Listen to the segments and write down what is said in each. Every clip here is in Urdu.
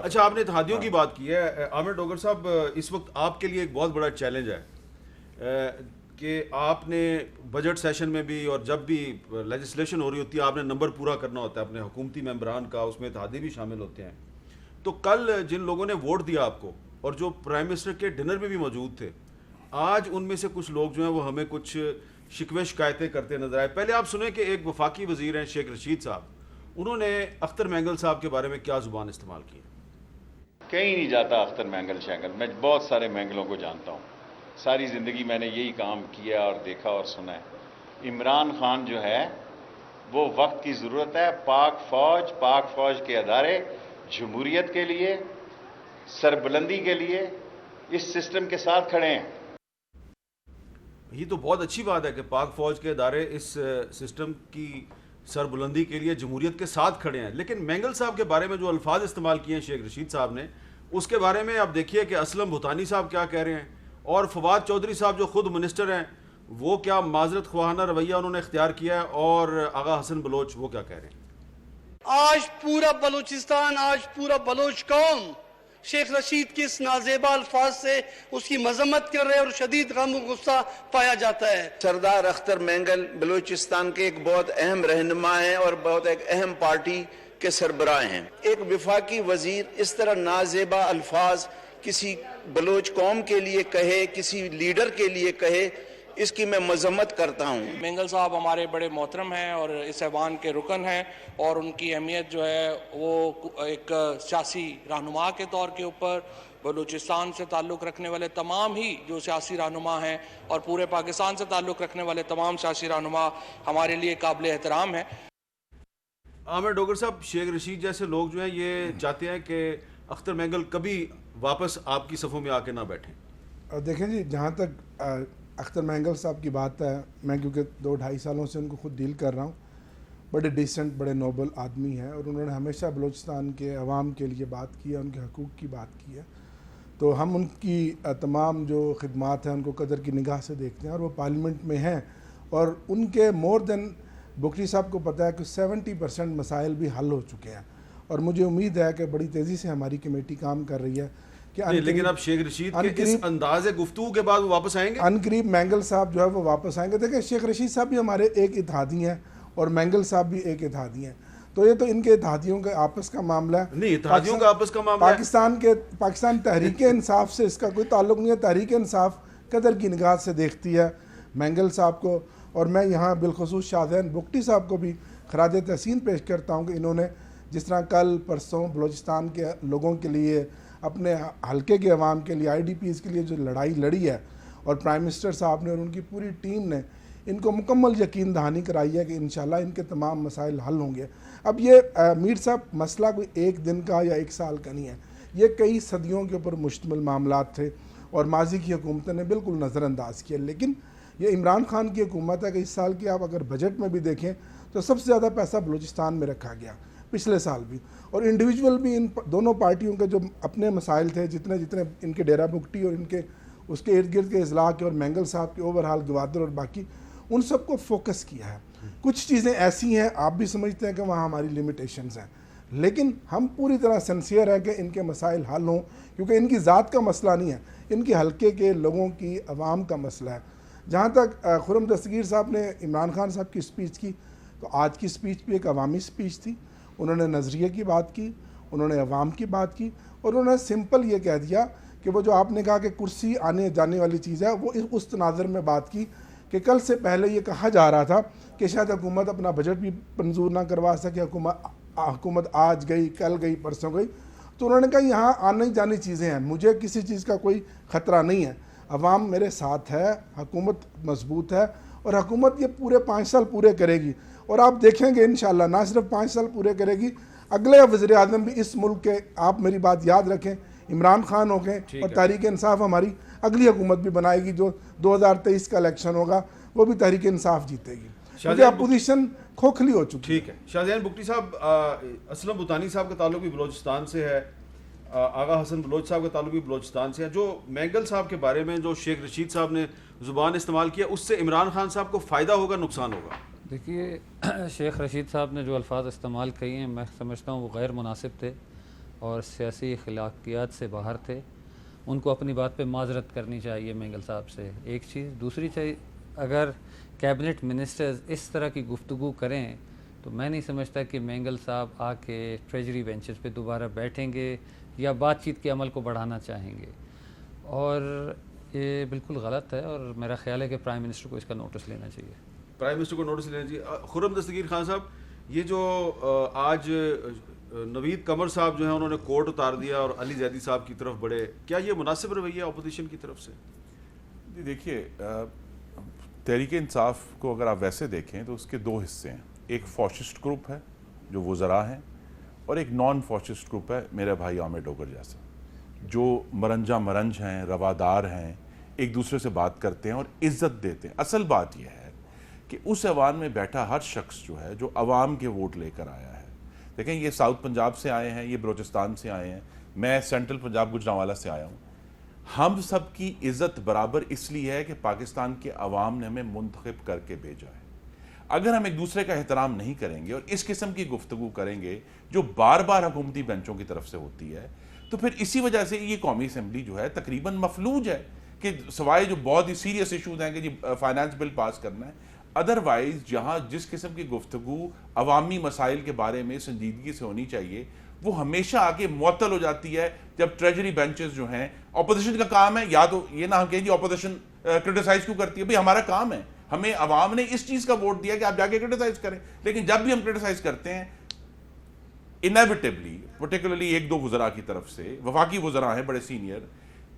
اچھا، آپ نے اتحادیوں کی بات کی ہے عامر ڈوگر صاحب، اس وقت آپ کے لیے ایک بہت بڑا چیلنج ہے کہ آپ نے بجٹ سیشن میں بھی اور جب بھی لیجسلیشن ہو رہی ہوتی ہے آپ نے نمبر پورا کرنا ہوتا ہے اپنے حکومتی ممبران کا، اس میں اتحادی بھی شامل ہوتے ہیں. تو کل جن لوگوں نے ووٹ دیا آپ کو اور جو پرائم منسٹر کے ڈنر میں بھی موجود تھے، آج ان میں سے کچھ لوگ جو ہیں وہ ہمیں کچھ شکوے شکایتیں کرتے نظر آئے. پہلے آپ سنیں کہ ایک وفاقی وزیر ہیں شیخ رشید صاحب، انہوں نے اختر مینگل صاحب کے بارے میں کیا زبان استعمال کی. کہیں نہیں جاتا اختر مینگل شینگل، میں بہت سارے مینگلوں کو جانتا ہوں، ساری زندگی میں نے یہی کام کیا اور دیکھا اور سنا ہے. عمران خان جو ہے وہ وقت کی ضرورت ہے. پاک فوج کے ادارے جمہوریت کے لیے، سربلندی کے لیے اس سسٹم کے ساتھ کھڑے ہیں. یہ تو بہت اچھی بات ہے کہ پاک فوج کے ادارے اس سسٹم کی سربلندی کے لیے جمہوریت کے ساتھ کھڑے ہیں. لیکن مینگل صاحب کے بارے میں جو الفاظ استعمال کیے ہیں شیخ رشید صاحب نے، اس کے بارے میں آپ دیکھیے کہ اسلم بھوتانی صاحب کیا کہہ رہے ہیں، اور فواد چودھری صاحب جو خود منسٹر ہیں وہ کیا معذرت خواہانہ رویہ انہوں نے اختیار کیا ہے، اور آغا حسن بلوچ وہ کیا کہہ رہے ہیں. آج پورا بلوچستان، آج پورا بلوچ قوم شیخ رشید کے اس نازیبا الفاظ سے اس کی مذمت کر رہے اور شدید غم و غصہ پایا جاتا ہے. سردار اختر مینگل بلوچستان کے ایک بہت اہم رہنما ہیں اور بہت ایک اہم پارٹی کے سربراہ ہیں. ایک وفاقی وزیر اس طرح نازیبا الفاظ کسی بلوچ قوم کے لیے کہے، کسی لیڈر کے لیے کہے، اس کی میں مذمت کرتا ہوں. مینگل صاحب ہمارے بڑے محترم ہیں اور اس ایوان کے رکن ہیں، اور ان کی اہمیت جو ہے وہ ایک سیاسی رہنما کے طور کے اوپر بلوچستان سے تعلق رکھنے والے تمام ہی جو سیاسی رہنما ہیں اور پورے پاکستان سے تعلق رکھنے والے تمام سیاسی رہنما ہمارے لیے قابل احترام ہیں. عامر ڈوگر صاحب، شیخ رشید جیسے لوگ جو ہیں یہ چاہتے ہیں کہ اختر مینگل کبھی واپس آپ کی صفوں میں آ کے نہ بیٹھیں. دیکھیں جی، جہاں تک اختر مینگل صاحب کی بات ہے، میں کیونکہ 2-2.5 سالوں سے ان کو خود ڈیل کر رہا ہوں، بڑے ڈیسنٹ، بڑے نوبل آدمی ہیں، اور انہوں نے ہمیشہ بلوچستان کے عوام کے لیے بات کی ہے، ان کے حقوق کی بات کی ہے. تو ہم ان کی تمام جو خدمات ہیں ان کو قدر کی نگاہ سے دیکھتے ہیں، اور وہ پارلیمنٹ میں ہیں، اور ان کے مور دین بگٹی صاحب کو پتہ ہے کہ 70% مسائل بھی حل ہو چکے ہیں. اور مجھے امید ہے کہ بڑی تیزی سے ہماری کمیٹی کام کر رہی ہے کہ لیکن اب شیخ رشید کے اس انداز گفتگو کے بعد وہ واپس آئیں گے. ان قریب مینگل صاحب جو ہے وہ واپس آئیں گے. دیکھیں، شیخ رشید صاحب بھی ہمارے ایک اتحادی ہیں اور مینگل صاحب بھی ایک اتحادی ہیں، تو یہ تو ان کے اتحادیوں کے آپس کا معاملہ ہے. نہیں، اتحادیوں کا آپس کا معاملہ ہے. پاکستان تحریک انصاف سے اس کا کوئی تعلق نہیں ہے. تحریک انصاف قدر کی نگاہ سے دیکھتی ہے مینگل صاحب کو، اور میں یہاں بالخصوص شاہزین بگٹی صاحب کو بھی خراج تحسین پیش کرتا ہوں کہ انہوں نے جس طرح کل پرسوں بلوچستان کے لوگوں کے لیے، اپنے حلقے کے عوام کے لیے، IDPs کے لیے جو لڑائی لڑی ہے، اور پرائم منسٹر صاحب نے اور ان کی پوری ٹیم نے ان کو مکمل یقین دہانی کرائی ہے کہ انشاءاللہ ان کے تمام مسائل حل ہوں گے. اب یہ میر صاحب مسئلہ کوئی ایک دن کا یا ایک سال کا نہیں ہے، یہ کئی صدیوں کے اوپر مشتمل معاملات تھے اور ماضی کی حکومتوں نے بالکل نظر انداز کیا. لیکن یہ عمران خان کی حکومت ہے کہ اس سال کی آپ اگر بجٹ میں بھی دیکھیں تو سب سے زیادہ پیسہ بلوچستان میں رکھا گیا، پچھلے سال بھی، اور انڈیویجول بھی ان دونوں پارٹیوں کے جو اپنے مسائل تھے، جتنے ان کے ڈیرہ بگٹی اور ان کے اس کے ارد گرد کے اضلاع کے اور مینگل صاحب کے اوورہال گوادر اور باقی، ان سب کو فوکس کیا ہے. کچھ چیزیں ایسی ہیں آپ بھی سمجھتے ہیں کہ وہاں ہماری لیمیٹیشنز ہیں، لیکن ہم پوری طرح سنسیئر ہیں کہ ان کے مسائل حل ہوں، کیونکہ ان کی ذات کا مسئلہ نہیں ہے، ان کی حلقے کے لوگوں کی، عوام کا مسئلہ ہے. جہاں تک خرم دستگیر صاحب نے عمران خان صاحب کی سپیچ کی، تو آج کی سپیچ بھی ایک عوامی سپیچ تھی. انہوں نے نظریے کی بات کی، انہوں نے عوام کی بات کی، اور انہوں نے سمپل یہ کہہ دیا کہ وہ جو آپ نے کہا کہ کرسی آنے جانے والی چیز ہے، وہ اس تناظر میں بات کی کہ کل سے پہلے یہ کہا جا رہا تھا کہ شاید حکومت اپنا بجٹ بھی منظور نہ کروا سکے، حکومت آج گئی، کل گئی، پرسوں گئی. تو انہوں نے کہا یہاں آنے جانے چیزیں ہیں، مجھے کسی چیز کا کوئی خطرہ نہیں ہے، عوام میرے ساتھ ہے، حکومت مضبوط ہے، اور حکومت یہ پورے 5 سال پورے کرے گی. اور آپ دیکھیں گے انشاءاللہ نہ صرف 5 سال پورے کرے گی، اگلے وزیر اعظم بھی اس ملک کے، آپ میری بات یاد رکھیں، عمران خان ہو گئے، اور تحریک انصاف ہماری اگلی حکومت بھی بنائے گی. جو 2023 کا الیکشن ہوگا وہ بھی تحریک انصاف جیتے گی، کیونکہ اپوزیشن کھوکھلی ہو چکی. ٹھیک ہے شاہزین بگٹی صاحب، اسلم بھوتانی صاحب کا تعلق بھی بلوچستان سے ہے، آغا حسن بلوچ صاحب کا تعلق بھی بلوچستان سے ہے. جو مینگل صاحب کے بارے میں جو شیخ رشید صاحب نے زبان استعمال کیا، اس سے عمران خان صاحب کو فائدہ ہوگا نقصان ہوگا؟ دیکھیے، شیخ رشید صاحب نے جو الفاظ استعمال کیے ہیں میں سمجھتا ہوں وہ غیر مناسب تھے. اور سیاسی اخلاقیات سے باہر تھے. ان کو اپنی بات پہ معذرت کرنی چاہیے مینگل صاحب سے، ایک چیز. دوسری چیز، اگر کیبنٹ منسٹرز اس طرح کی گفتگو کریں تو میں نہیں سمجھتا کہ مینگل صاحب آ کے ٹریجری بینچز پہ دوبارہ بیٹھیں گے یا بات چیت کے عمل کو بڑھانا چاہیں گے، اور یہ بالکل غلط ہے. اور میرا خیال ہے کہ پرائم منسٹر کو اس کا نوٹس لینا چاہیے. پرائم منسٹر کو نوٹس لینا چاہیے. خرم دستگیر خان صاحب، یہ جو آج نوید قمر صاحب جو ہیں انہوں نے کوٹ اتار دیا اور علی زیدی صاحب کی طرف بڑھے، کیا یہ مناسب رویہ اپوزیشن کی طرف سے؟ جی دیکھیے، تحریک انصاف کو اگر آپ ویسے دیکھیں تو اس کے دو حصے ہیں. ایک فاشسٹ گروپ ہے جو وزراء ہیں، اور ایک نان فاشسٹ گروپ ہے میرا بھائی عامر ڈوگر جیسا، جو مرنجا مرنج ہیں، روادار ہیں، ایک دوسرے سے بات کرتے ہیں اور عزت دیتے ہیں. اصل بات یہ ہے کہ اس ایوان میں بیٹھا ہر شخص جو ہے جو عوام کے ووٹ لے کر آیا ہے. دیکھیں، یہ ساؤتھ پنجاب سے آئے ہیں، یہ بلوچستان سے آئے ہیں، میں سینٹرل پنجاب گجرانوالہ سے آیا ہوں. ہم سب کی عزت برابر اس لیے ہے کہ پاکستان کے عوام نے ہمیں منتخب کر کے بھیجا ہے. اگر ہم ایک دوسرے کا احترام نہیں کریں گے اور اس قسم کی گفتگو کریں گے جو بار بار حکومتی بینچوں کی طرف سے ہوتی ہے، تو پھر اسی وجہ سے یہ قومی اسمبلی جو ہے تقریباً مفلوج ہے. کہ سوائے جو بہت ہی سیریس ایشوز ہیں کہ جی فائنانس بل پاس کرنا ہے، ادروائز جہاں جس قسم کی گفتگو عوامی مسائل کے بارے میں سنجیدگی سے ہونی چاہیے، وہ ہمیشہ آگے معطل ہو جاتی ہے جب ٹریجری بینچز جو ہیں. اپوزیشن کا کام ہے، یا تو یہ نہ ہم کہیں جی اپوزیشن کرٹیسائز کیوں کرتی ہے، بھئی ہمارا کام ہے، ہمیں عوام نے اس چیز کا ووٹ دیا کہ آپ جا کے کرٹیسائز کریں. لیکن جب بھی ہم کرٹیسائز کرتے ہیں، انیویٹیبلی پرٹیکولرلی ایک دو وزراء کی طرف سے، وفاقی وزراء ہیں بڑے سینئر،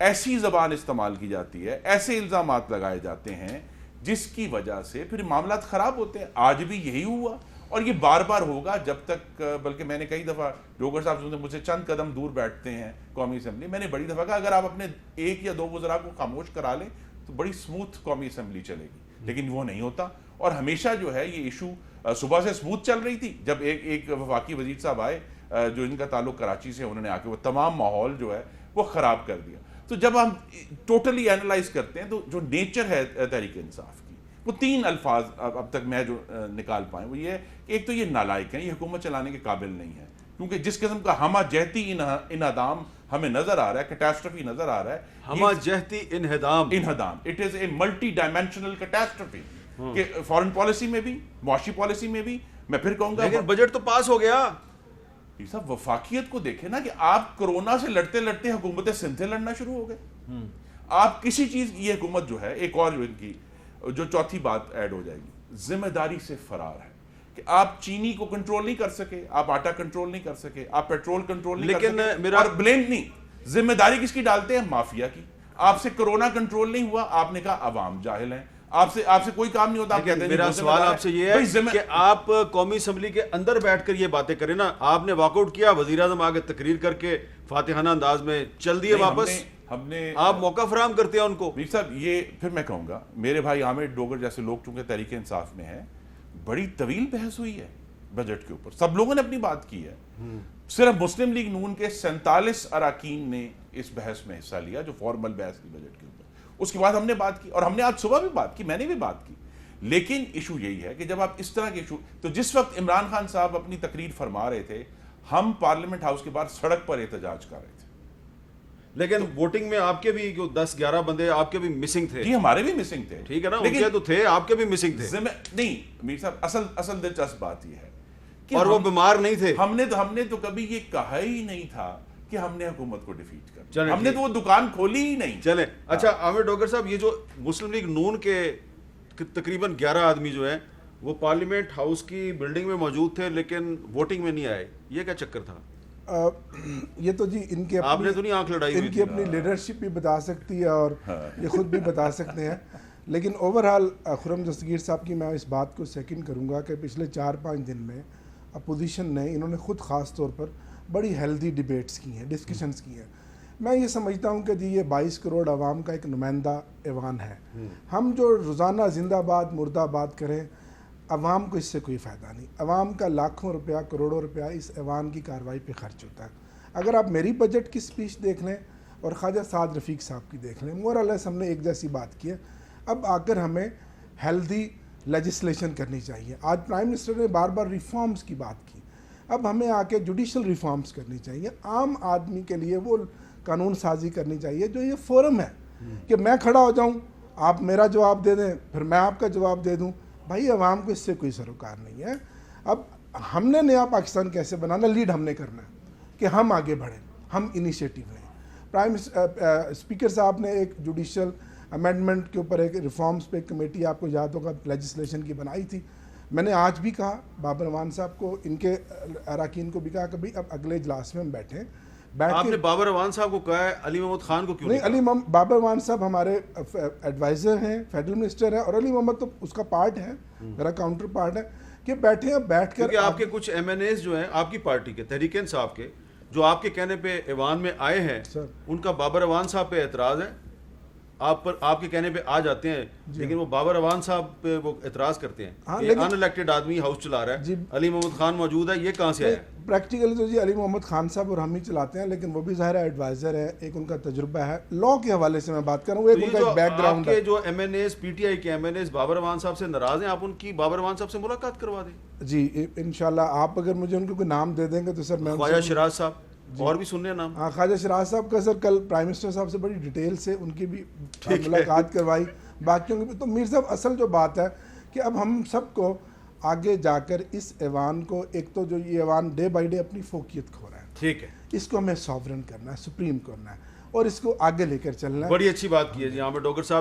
ایسی زبان استعمال کی جاتی ہے، ایسے الزامات لگائے جاتے ہیں جس کی وجہ سے پھر معاملات خراب ہوتے ہیں. آج بھی یہی ہوا اور یہ بار بار ہوگا جب تک، بلکہ میں نے کئی دفعہ ڈوگر صاحب سے مجھ سے چند قدم دور بیٹھتے ہیں قومی اسمبلی، میں نے بڑی دفعہ کہا اگر آپ اپنے ایک یا دو وزراء کو خاموش کرا لیں تو بڑی سموتھ قومی اسمبلی چلے گی. لیکن وہ نہیں ہوتا، اور ہمیشہ جو ہے یہ ایشو صبح سے سموتھ چل رہی تھی. جب ایک وفاقی وزیر صاحب آئے جو ان کا تعلق کراچی سے، انہوں نے آ کے وہ تمام ماحول جو ہے وہ خراب کر دیا. تو جب ہم ٹوٹلی اینالائز کرتے ہیں تو جو نیچر ہے تحریک انصاف کی، وہ تین الفاظ اب تک میں جو نکال پائیں وہ یہ ہے کہ ایک تو یہ نالائق ہیں، یہ حکومت چلانے کے قابل نہیں ہے، کیونکہ جس قسم کا ہمہ جہتی انہدام ہمیں نظر آ رہا ہے، کیٹاسٹرفی نظر آ رہا ہے، ہمہ جہتی انہدام، it is a multi dimensional catastrophe, کہ فارن پالیسی میں بھی، معاشی پالیسی میں بھی. میں پھر کہوں گا لیکن بجٹ تو پاس ہو گیا. یہ سب وفاقیت کو دیکھیں نا، کہ آپ کرونا سے لڑتے لڑتے حکومت سندھ سے لڑنا شروع ہو گئے. آپ کسی چیز، یہ حکومت جو ہے، ایک اور جو ان کی جو چوتھی بات ایڈ ہو جائے گی، ذمہ داری سے فرار ہے. کہ آپ چینی کو کنٹرول نہیں کر سکے، آپ آٹا کنٹرول نہیں کر سکے، آپ پیٹرول کنٹرول نہیں کر سکے، اور بلیم نہیں، ذمہ داری کس کی ڈالتے ہیں؟ مافیا کی. آپ سے کرونا کنٹرول نہیں ہوا، آپ نے کہا عوام جاہل ہیں، آپ سے کوئی کام نہیں ہوتا. آپ کہتے ہیں میرا سوال آپ سے یہ ہے کہ آپ قومی اسمبلی کے اندر بیٹھ کر یہ باتیں کریں نا. آپ نے واک آؤٹ کیا، وزیر اعظم آگے تقریر کر کے فاتحانہ انداز میں چل دیے واپس. ہم نے آپ موقع فراہم کرتے ہیں ان کو. میر صاحب، یہ پھر میں کہوں گا، میرے بھائی عامر ڈوگر جیسے لوگ چونکہ تحریک انصاف میں ہیں، بڑی طویل بحث ہوئی ہے بجٹ کے اوپر، سب لوگوں نے اپنی بات کی ہے. صرف مسلم لیگ نون کے 47 اراکین نے اس بحث میں حصہ لیا جو فارمل بحث کی بجٹ کے اوپر. اس کے بعد ہم نے بات کی، اور ہم نے آج صبح بھی بات کی، میں نے بھی بات کی. لیکن ایشو یہی ہے کہ جب آپ اس طرح کے ایشو، تو جس وقت عمران خان صاحب اپنی تقریر فرما رہے تھے، ہم پارلیمنٹ ہاؤس کے باہر سڑک پر احتجاج کر رہے تھے. لیکن ووٹنگ میں آپ کے بھی 10-11 بندے آپ کے بھی مسنگ تھے. جی ہمارے بھی مسنگ تھے، ٹھیک ہے نا، ان کے تو تھے، آپ کے بھی مسنگ تھے. نہیں میر صاحب، اصل دلچسپ بات یہ ہے کہ اور وہ بیمار نہیں تھے. ہم نے تو کبھی یہ کہا ہی نہیں تھا کہ ہم نے حکومت کو ڈیفیٹ کر، ہم نے تو وہ دکان کھولی ہی نہیں. چلیں اچھا عامر ڈوگر صاحب، یہ جو مسلم لیگ نون کے تقریباً 11 آدمی جو ہیں وہ پارلیمنٹ ہاؤس کی بلڈنگ میں موجود تھے لیکن ووٹنگ میں نہیں آئے، یہ کیا چکر تھا؟ یہ تو جی ان کے آپ نے تو نہیں آنکھ لڑائی ہوئی، ان کی اپنی لیڈرشپ بھی بتا سکتی ہے اور یہ خود بھی بتا سکتے ہیں. لیکن اوورآل خرم دستگیر صاحب کی میں اس بات کو سیکنڈ کروں گا کہ پچھلے 4-5 دن میں اپوزیشن نے، انہوں نے خود خاص طور پر بڑی ہیلدی ڈیبیٹس کی ہیں، ڈسکشنز کی ہیں. میں یہ سمجھتا ہوں کہ جی یہ 22 کروڑ عوام کا ایک نمائندہ ایوان ہے. ہم جو روزانہ زندہ باد مردہ باد کریں، عوام کو اس سے کوئی فائدہ نہیں. عوام کا لاکھوں روپیہ، کروڑوں روپیہ اس ایوان کی کارروائی پہ خرچ ہوتا ہے. اگر آپ میری بجٹ کی سپیچ دیکھ لیں اور خواجہ سعد رفیق صاحب کی دیکھ لیں، مور لیس ہم نے ایک جیسی بات کی ہے. اب آ کر ہمیں ہیلدی لیجسلیشن کرنی چاہیے. آج پرائم منسٹر نے بار بار ریفارمز کی بات کی. اب ہمیں آ کے جوڈیشل ریفارمز کرنی چاہیے, عام آدمی کے لیے وہ قانون سازی کرنی چاہیے جو یہ فورم ہے کہ میں کھڑا ہو جاؤں, آپ میرا جواب دے دیں, پھر میں آپ کا جواب دے دوں. بھائی عوام کو اس سے کوئی سروکار نہیں ہے. اب ہم نے نیا پاکستان کیسے بنانا, لیڈ ہم نے کرنا ہے کہ ہم آگے بڑھیں, ہم انیشیٹو لیں. پرائم اسپیکر صاحب نے ایک جوڈیشل امینڈمنٹ کے اوپر ایک ریفارمز پہ کمیٹی, آپ کو یاد ہوگا, لیجسلیشن کی بنائی تھی. میں نے آج بھی کہا بابر اعوان صاحب کو, ان کے اراکین کو بھی کہا کہ اب اگلے اجلاس میں ہم بیٹھیں. آپ نے بابر اعوان صاحب کو کہا ہے, علی محمد خان کو کیوں نہیں؟ بابر اعوان صاحب ہمارے ایڈوائزر ہیں, فیڈرل منسٹر ہیں, اور علی محمد تو اس کا پارٹ ہے, میرا کاؤنٹر پارٹ ہے, کہ بیٹھیں اب بیٹھ کر. کیونکہ آپ کے کچھ ایم این ایز جو ہیں آپ کی پارٹی کے, تحریک انصاف کے, جو آپ کے کہنے پہ ایوان میں آئے ہیں, ان کا بابر اعوان صاحب پہ اعتراض ہے, آپ کے کہنے پہ آ جاتے ہیں, لیکن وہ بابر اعوان صاحب پہ وہ اعتراض کرتے ہیں کہ ان الیکٹڈ آدمی ہاؤس چلا رہا ہے, علی محمد خان موجود ہے, یہ کہاں سے آیا؟ پریکٹیکلی تو جی علی محمد خان صاحب اور ہم ہی چلاتے ہیں, لیکن وہ بھی ظاہر ایڈوائزر ہے, ایک ان کا تجربہ ہے. لاء کے حوالے سے میں بات کر رہا ہوں, ایک ان کا ایک بیک گراؤنڈ ہے. آپ کے جو ایم این ایز, پی ٹی آئی کے ایم این ایز بابر اعوان صاحب سے ناراض ہیں, آپ ان کی بابر اعوان صاحب سے ملاقات کروا دیں. جی انشاءاللہ, آپ اگر مجھے ان کو کوئی نام دے دیں گے تو سر میں. خواجہ شیراز صاحب, اور بھی سننے نام. ہاں, خواجہ شیراز صاحب کا سر کل پرائم منسٹر صاحب سے بڑی ڈیٹیل سے ان کی بھی ملاقات کروائی, باقیوں کی بھی. تو میر صاحب اصل جو بات ہے کہ اب ہم سب کو آگے جا کر اس ایوان کو, ایک تو جو یہ ایوان ڈے بائی ڈے اپنی فوقیت کھو رہا ہے, ٹھیک ہے, اس کو ہمیں سوورن کرنا ہے, سپریم کرنا ہے, اور اس کو آگے لے کر چلنا ہے. بڑی اچھی بات کی ہے جی عامر ڈوگر صاحب.